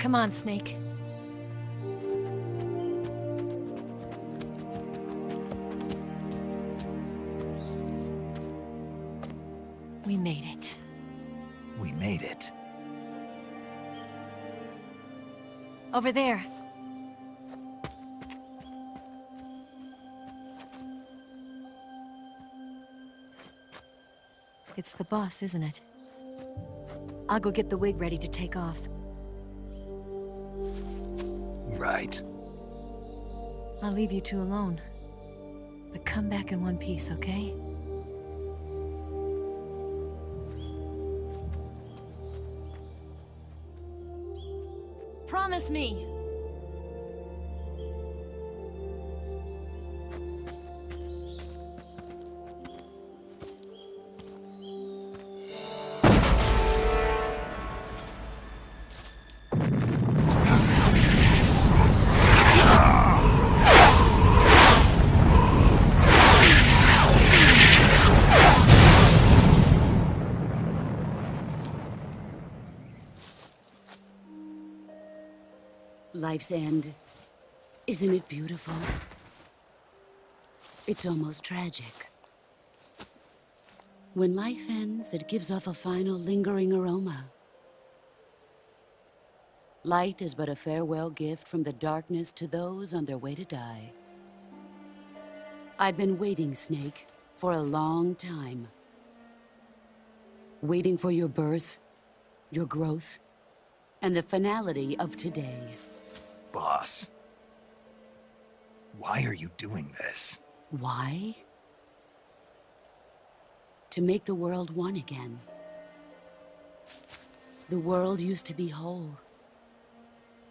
Come on, Snake. We made it. We made it. Over there. It's the boss, isn't it? I'll go get the wig ready to take off. Right. I'll leave you two alone. But come back in one piece, okay? Promise me! Life's end. Isn't it beautiful? It's almost tragic. When life ends, it gives off a final lingering aroma. Light is but a farewell gift from the darkness to those on their way to die. I've been waiting, Snake, for a long time. Waiting for your birth, your growth, and the finality of today. Boss. Why are you doing this? Why? To make the world one again. The world used to be whole.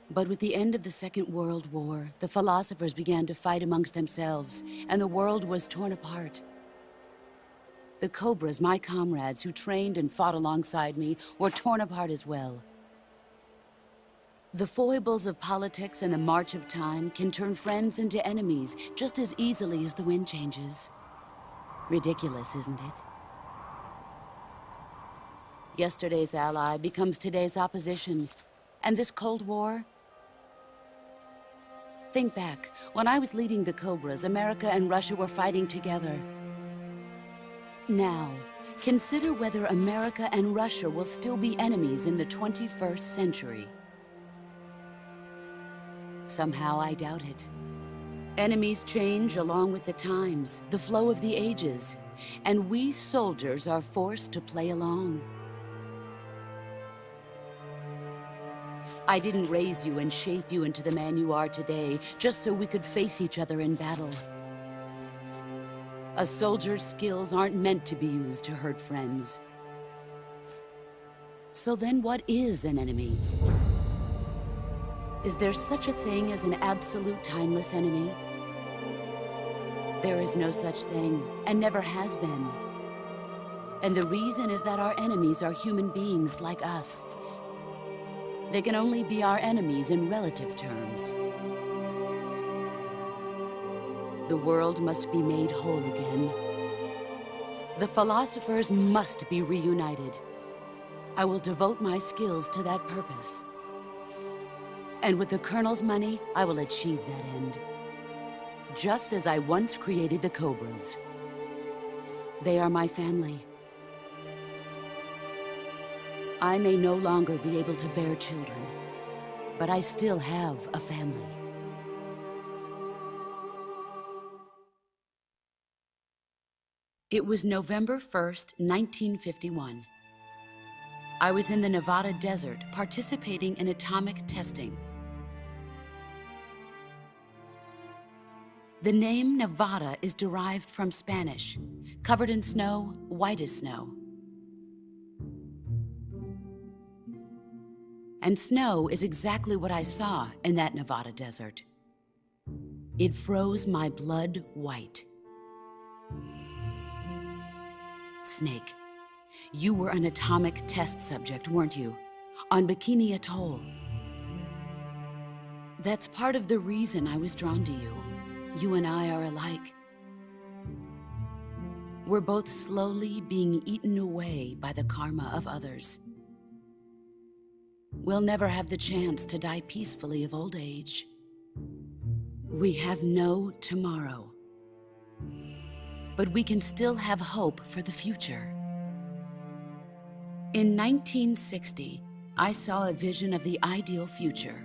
But with the end of the Second World War, the philosophers began to fight amongst themselves, and the world was torn apart. The Cobras, my comrades who trained and fought alongside me, were torn apart as well. The foibles of politics and the march of time can turn friends into enemies just as easily as the wind changes. Ridiculous, isn't it? Yesterday's ally becomes today's opposition. And this Cold War? Think back. When I was leading the Cobras, America and Russia were fighting together. Now, consider whether America and Russia will still be enemies in the 21st century. Somehow I doubt it. Enemies change along with the times, the flow of the ages, and we soldiers are forced to play along. I didn't raise you and shape you into the man you are today just so we could face each other in battle. A soldier's skills aren't meant to be used to hurt friends. So then what is an enemy? Is there such a thing as an absolute timeless enemy? There is no such thing, and never has been. And the reason is that our enemies are human beings like us. They can only be our enemies in relative terms. The world must be made whole again. The philosophers must be reunited. I will devote my skills to that purpose. And with the Colonel's money, I will achieve that end. Just as I once created the Cobras. They are my family. I may no longer be able to bear children, but I still have a family. It was November 1st, 1951. I was in the Nevada desert participating in atomic testing. The name Nevada is derived from Spanish, covered in snow, white as snow. And snow is exactly what I saw in that Nevada desert. It froze my blood white. Snake, you were an atomic test subject, weren't you? On Bikini Atoll. That's part of the reason I was drawn to you. You and I are alike. We're both slowly being eaten away by the karma of others. we'll never have the chance to die peacefully of old age. We have no tomorrow. But we can still have hope for the future. In 1960, I saw a vision of the ideal future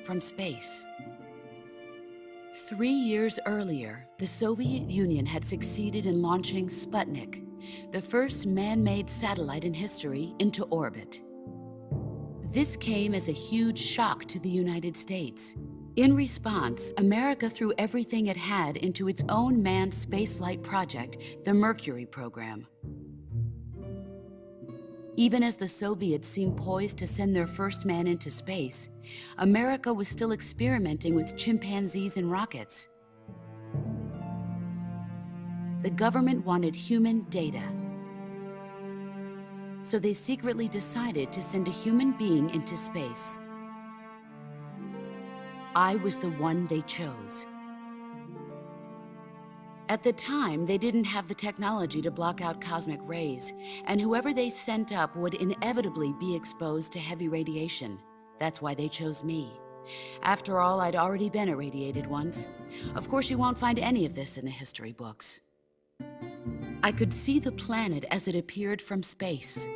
from space. 3 years earlier, the Soviet Union had succeeded in launching Sputnik, the first man-made satellite in history, into orbit. This came as a huge shock to the United States. In response, America threw everything it had into its own manned spaceflight project, the Mercury program. Even as the Soviets seemed poised to send their first man into space, America was still experimenting with chimpanzees and rockets. The government wanted human data, so they secretly decided to send a human being into space. I was the one they chose. At the time, they didn't have the technology to block out cosmic rays, and whoever they sent up would inevitably be exposed to heavy radiation. That's why they chose me. After all, I'd already been irradiated once. Of course, you won't find any of this in the history books. I could see the planet as it appeared from space.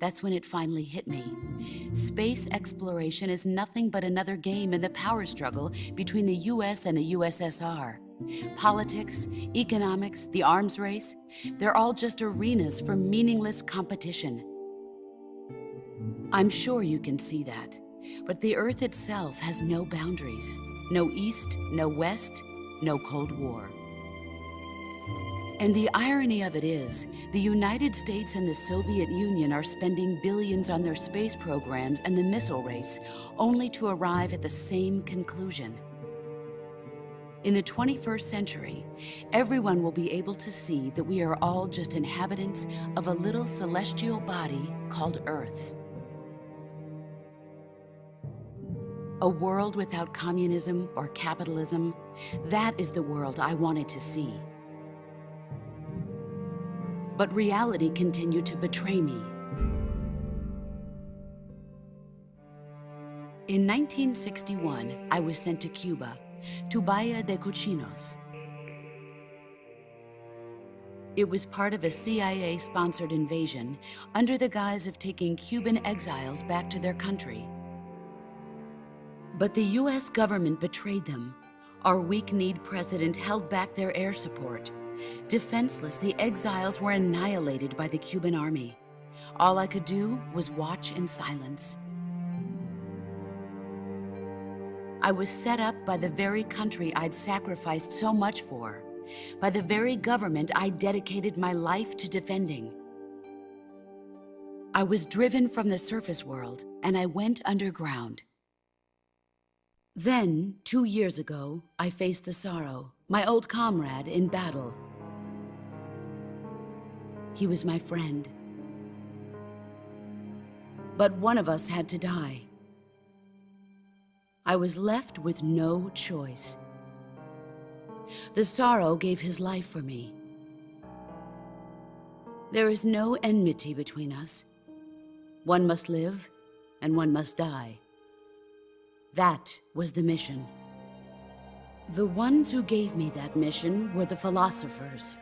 That's when it finally hit me. Space exploration is nothing but another game in the power struggle between the US and the USSR. Politics, economics, the arms race, they're all just arenas for meaningless competition. I'm sure you can see that, but the Earth itself has no boundaries. No East, no West, no Cold War. And the irony of it is, the United States and the Soviet Union are spending billions on their space programs and the missile race, only to arrive at the same conclusion. In the 21st century, everyone will be able to see that we are all just inhabitants of a little celestial body called Earth. A world without communism or capitalism, that is the world I wanted to see. But reality continued to betray me. In 1961, I was sent to Cuba, to Bahia de Cochinos. It was part of a CIA-sponsored invasion under the guise of taking Cuban exiles back to their country. But the US government betrayed them. Our weak-kneed president held back their air support. Defenseless, the exiles were annihilated by the Cuban army. All I could do was watch in silence. I was set up by the very country I'd sacrificed so much for, by the very government I dedicated my life to defending. I was driven from the surface world, and I went underground. Then, 2 years ago, I faced the Sorrow, my old comrade in battle. He was my friend. But one of us had to die. I was left with no choice. The Sorrow gave his life for me. There is no enmity between us. One must live, and one must die. That was the mission. The ones who gave me that mission were the philosophers.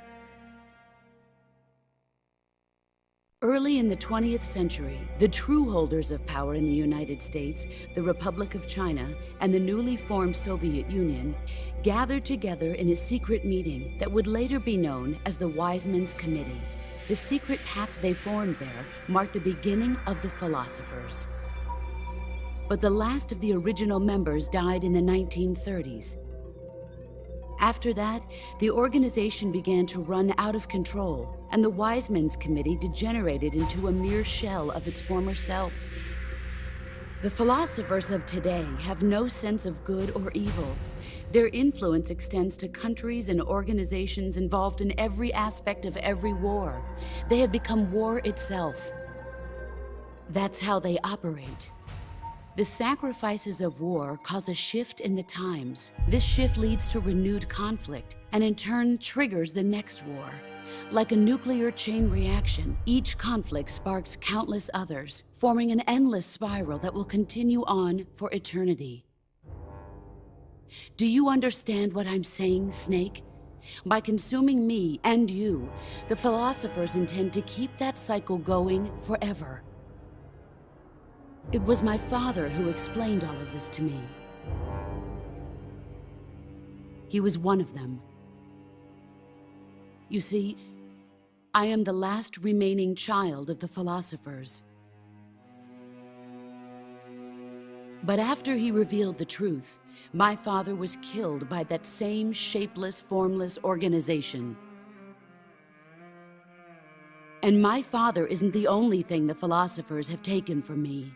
Early in the 20th century, the true holders of power in the United States, the Republic of China, and the newly formed Soviet Union gathered together in a secret meeting that would later be known as the Wise Men's Committee. The secret pact they formed there marked the beginning of the philosophers. But the last of the original members died in the 1930s. After that, the organization began to run out of control, and the Wise Men's Committee degenerated into a mere shell of its former self. The philosophers of today have no sense of good or evil. Their influence extends to countries and organizations involved in every aspect of every war. They have become war itself. That's how they operate. The sacrifices of war cause a shift in the times. This shift leads to renewed conflict, and in turn triggers the next war. Like a nuclear chain reaction, each conflict sparks countless others, forming an endless spiral that will continue on for eternity. Do you understand what I'm saying, Snake? By consuming me and you, the philosophers intend to keep that cycle going forever. It was my father who explained all of this to me. He was one of them. You see, I am the last remaining child of the philosophers. But after he revealed the truth, my father was killed by that same shapeless, formless organization. And my father isn't the only thing the philosophers have taken from me.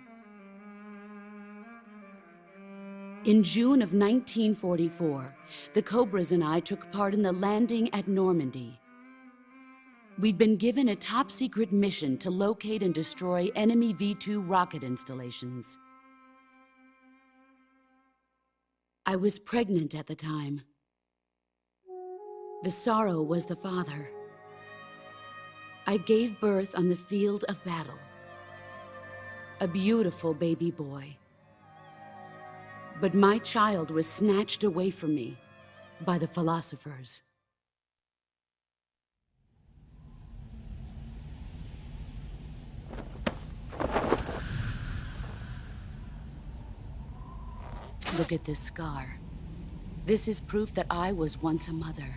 In June of 1944, the Cobras and I took part in the landing at Normandy. We'd been given a top-secret mission to locate and destroy enemy V-2 rocket installations. I was pregnant at the time. The sorrow was the father. I gave birth on the field of battle. A beautiful baby boy. But my child was snatched away from me by the philosophers. Look at this scar. This is proof that I was once a mother.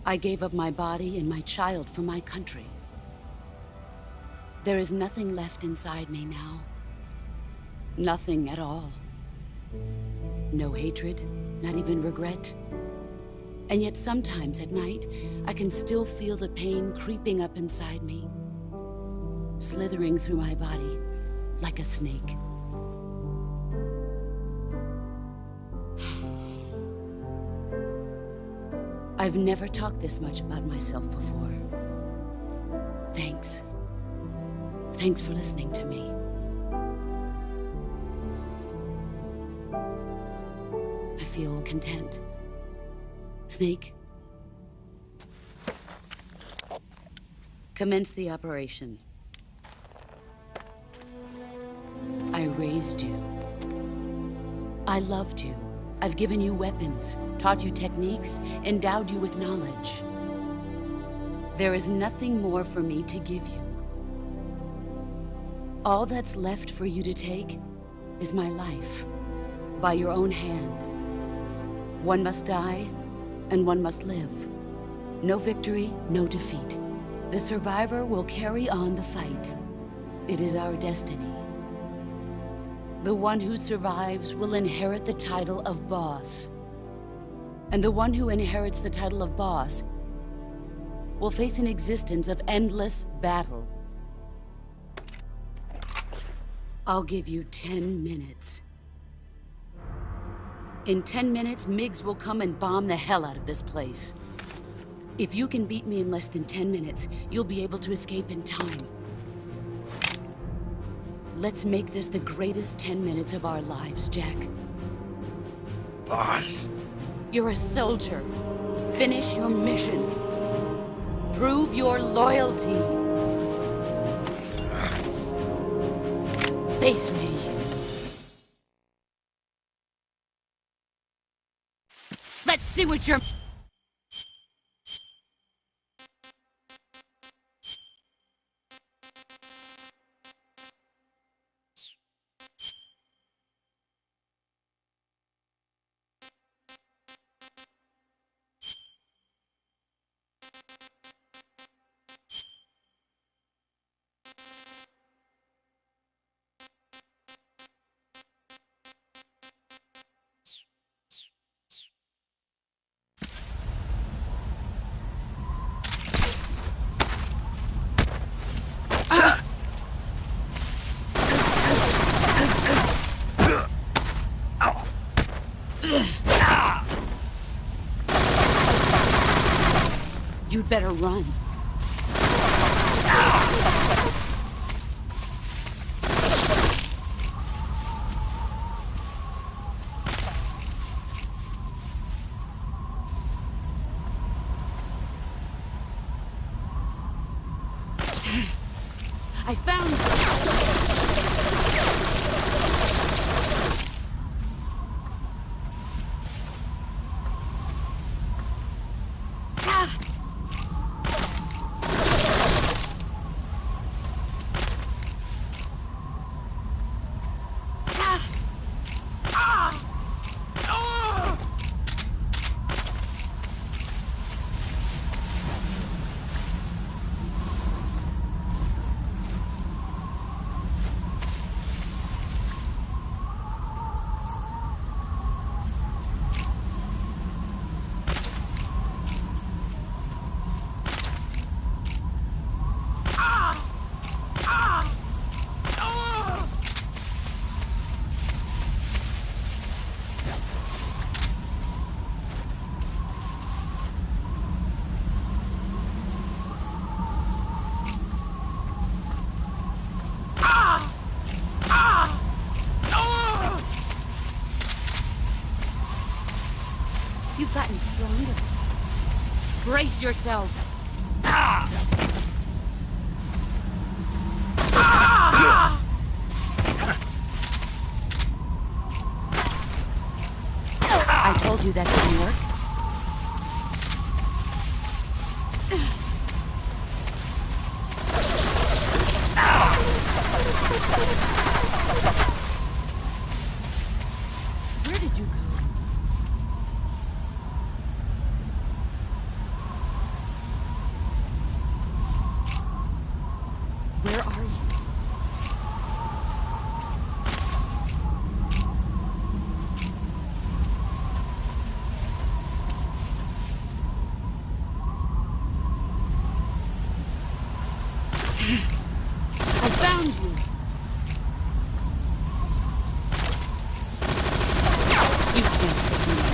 I gave up my body and my child for my country. There is nothing left inside me now. Nothing at all. No hatred, not even regret. And yet sometimes at night, I can still feel the pain creeping up inside me, slithering through my body like a snake. I've never talked this much about myself before. Thanks. Thanks for listening to me. I feel content. Snake, commence the operation. I raised you. I loved you. I've given you weapons, taught you techniques, endowed you with knowledge. There is nothing more for me to give you. All that's left for you to take is my life, by your own hand. One must die, and one must live. No victory, no defeat. The survivor will carry on the fight. It is our destiny. The one who survives will inherit the title of boss. And the one who inherits the title of boss will face an existence of endless battle. I'll give you 10 minutes. In 10 minutes, MiGs will come and bomb the hell out of this place. If you can beat me in less than 10 minutes, you'll be able to escape in time. Let's make this the greatest 10 minutes of our lives, Jack. Boss. You're a soldier. Finish your mission. Prove your loyalty. Face me. Let's see what you're... You'd better run. I found you! You've gotten stronger. Brace yourself. I told you that didn't work. Where did you go? Where are you? I found you! You can't put me on.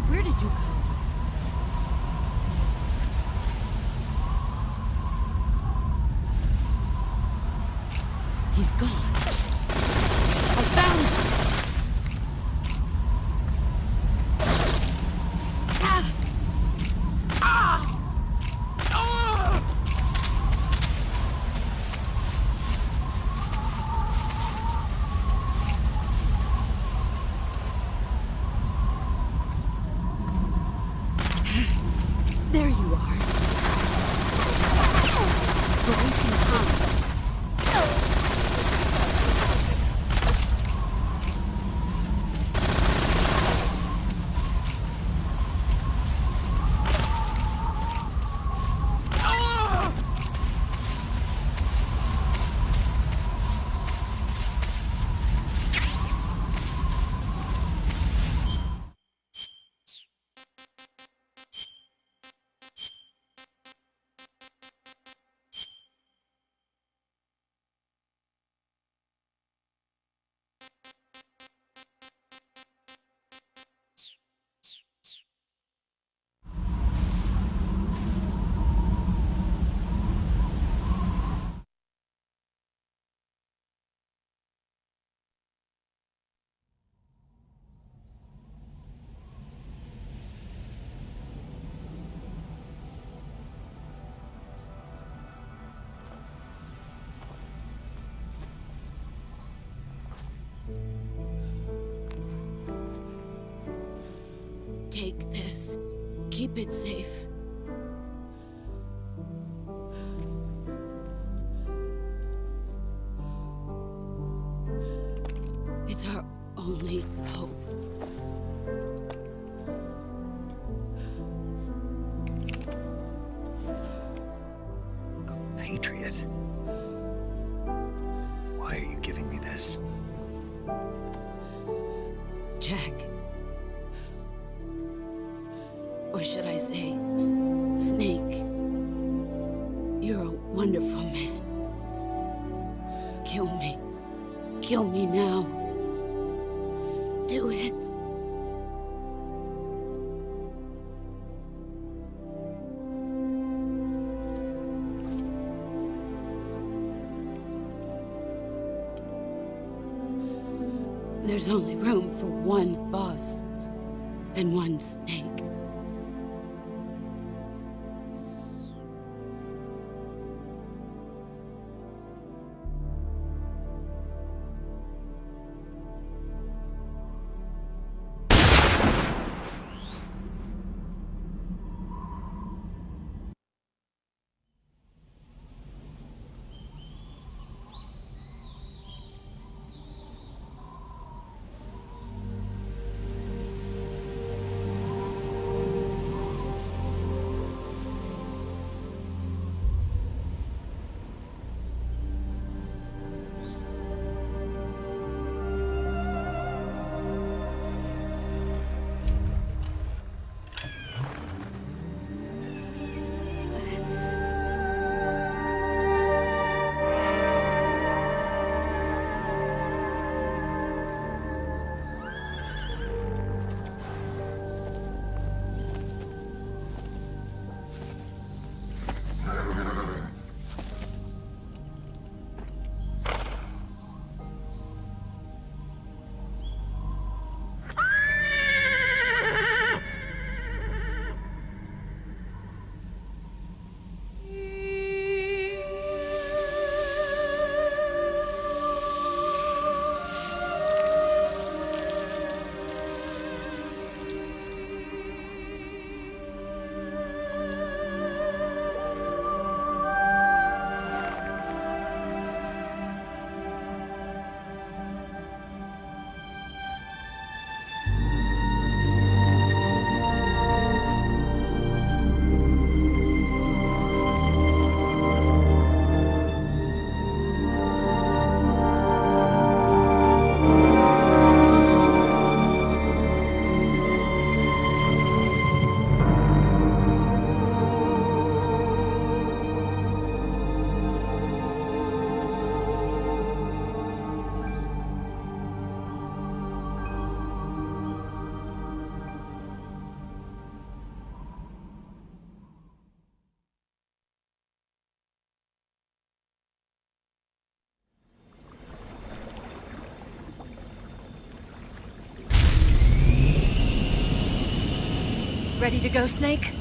Where did you go? He's gone. I found him! There you are. We're wasting time. Take this. Keep it safe. It's our only hope. me this. Jack. Or should I say, Snake. You're a wonderful man. Kill me. Kill me now. Do it. There's only room for one boss and one snake. Ready to go, Snake?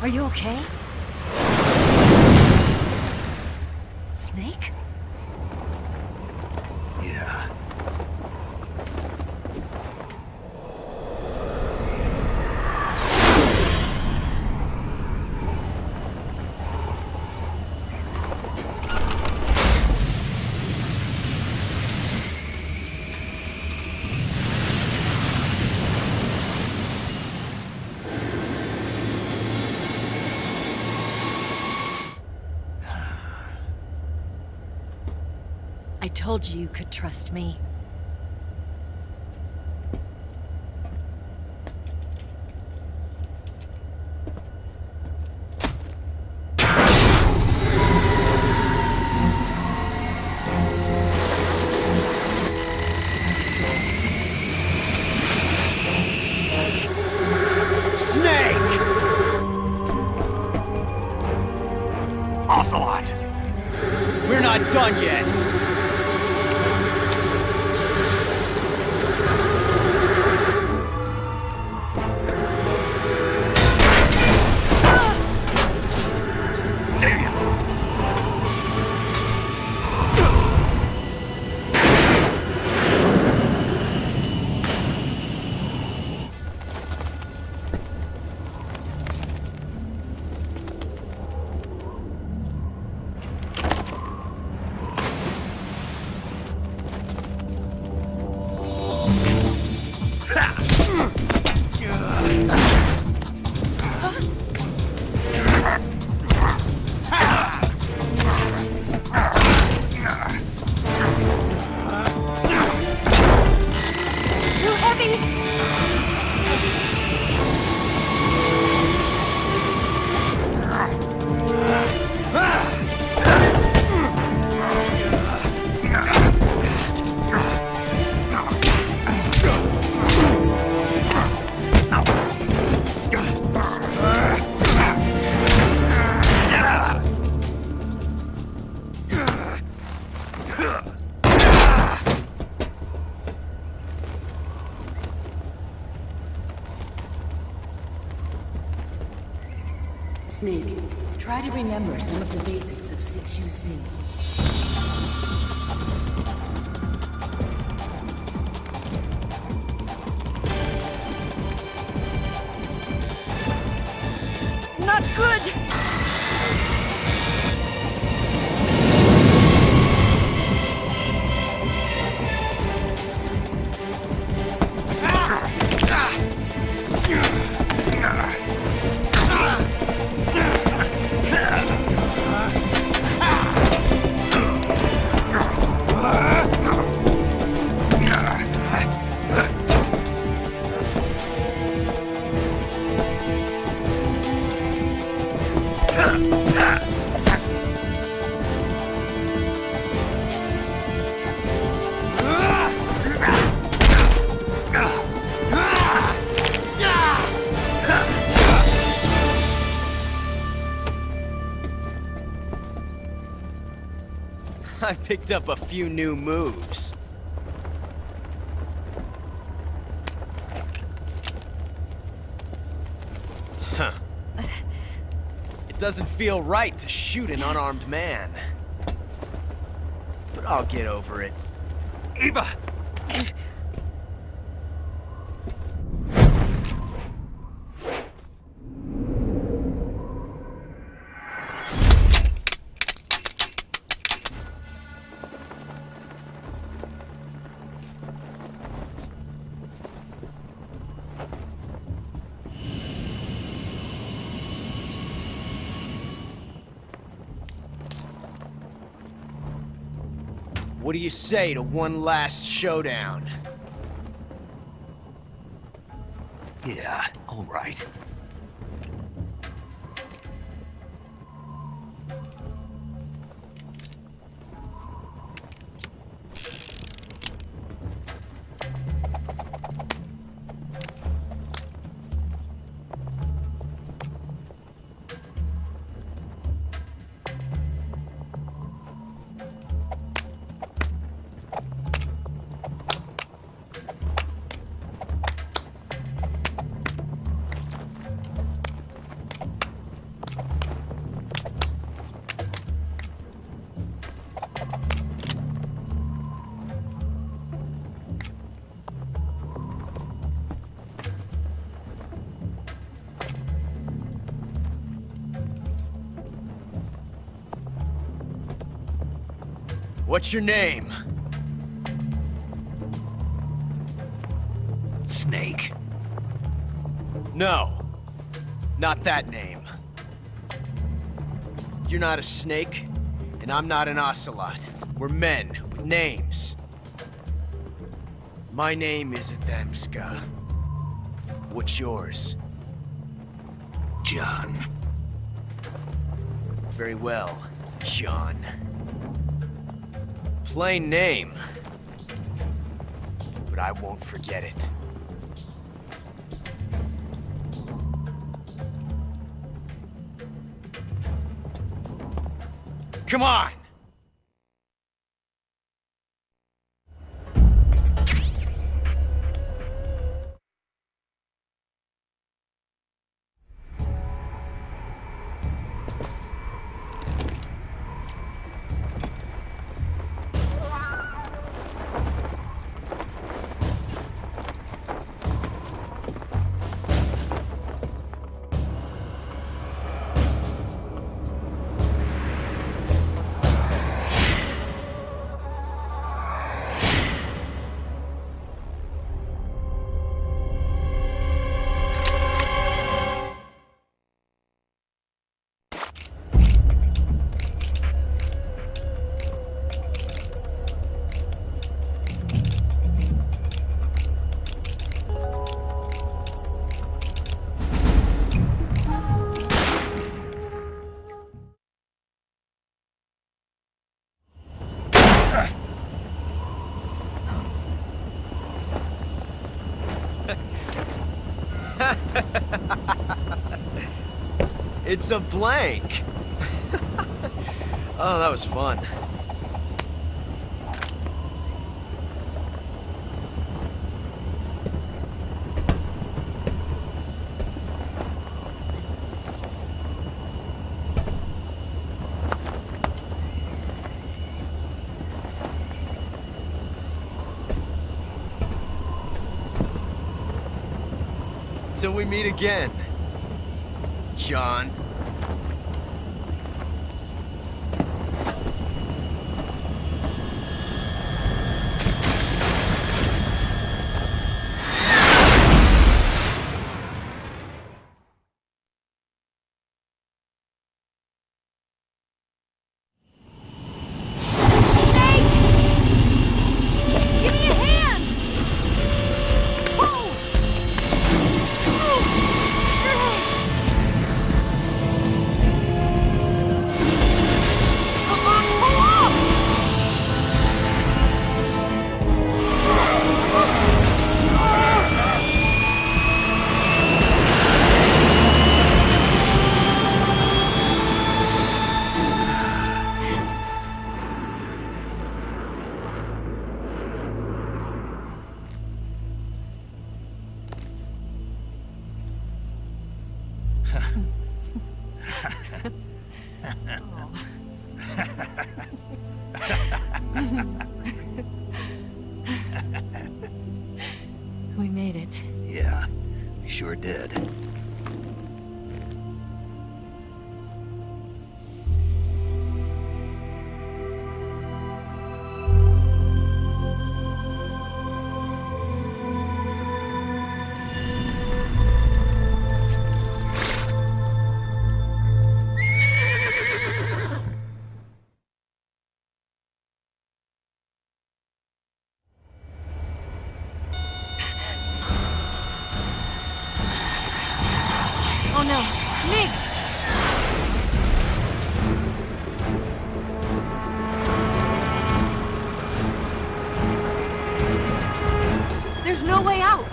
Are you okay? Snake? Yeah. I told you you could trust me. Ocelot! We're not done yet! Snake, try to remember some of the basics of CQC. Not good! I picked up a few new moves. Huh. It doesn't feel right to shoot an unarmed man. But I'll get over it. Eva! What do you say to one last showdown? Yeah, all right. What's your name? Snake. No. Not that name. You're not a snake, and I'm not an ocelot. We're men with names. My name is Adamska. What's yours? John. Very well, John. Plain name. But I won't forget it. Come on! It's a blank. Oh, that was fun. Till we meet again, John. We made it. Yeah, we sure did. Oh no, Migs! There's no way out!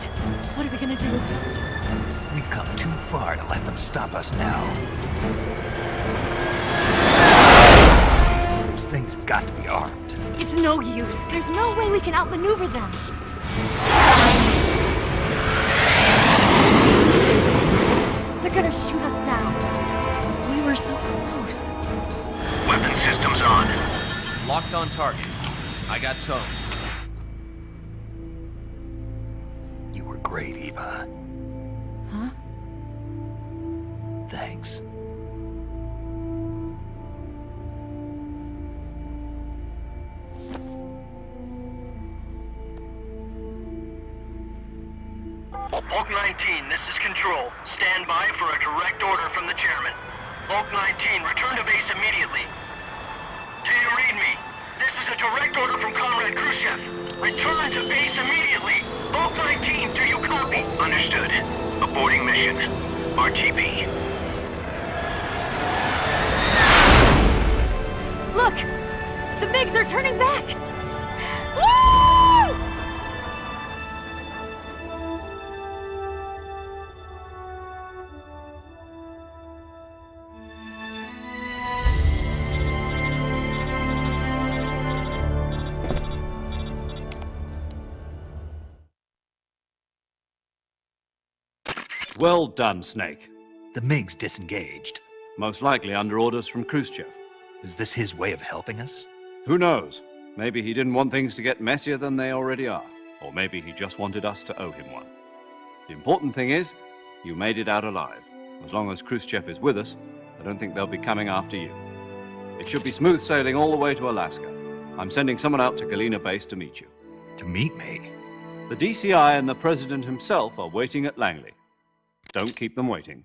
What are we gonna do? We've come too far to let them stop us now. Those things have got to be armed. It's no use. There's no way we can outmaneuver them. They're gonna shoot us down. We were so close. Weapon systems on. Locked on target. I got towed. You were great, Eva. Huh? Thanks. Hulk 19, this is Control. Stand by for a direct order from the chairman. Hulk 19, return to base immediately. Do you read me? This is a direct order from Comrade Khrushchev. Return to base immediately. Hulk 19, do you copy? Understood. Aborting mission. RTB. Look! The Migs are turning back! Woo! Well done, Snake. The MiGs disengaged. Most likely under orders from Khrushchev. Is this his way of helping us? Who knows? Maybe he didn't want things to get messier than they already are. Or maybe he just wanted us to owe him one. The important thing is, you made it out alive. As long as Khrushchev is with us, I don't think they'll be coming after you. It should be smooth sailing all the way to Alaska. I'm sending someone out to Galena Base to meet you. To meet me? The DCI and the President himself are waiting at Langley. Don't keep them waiting.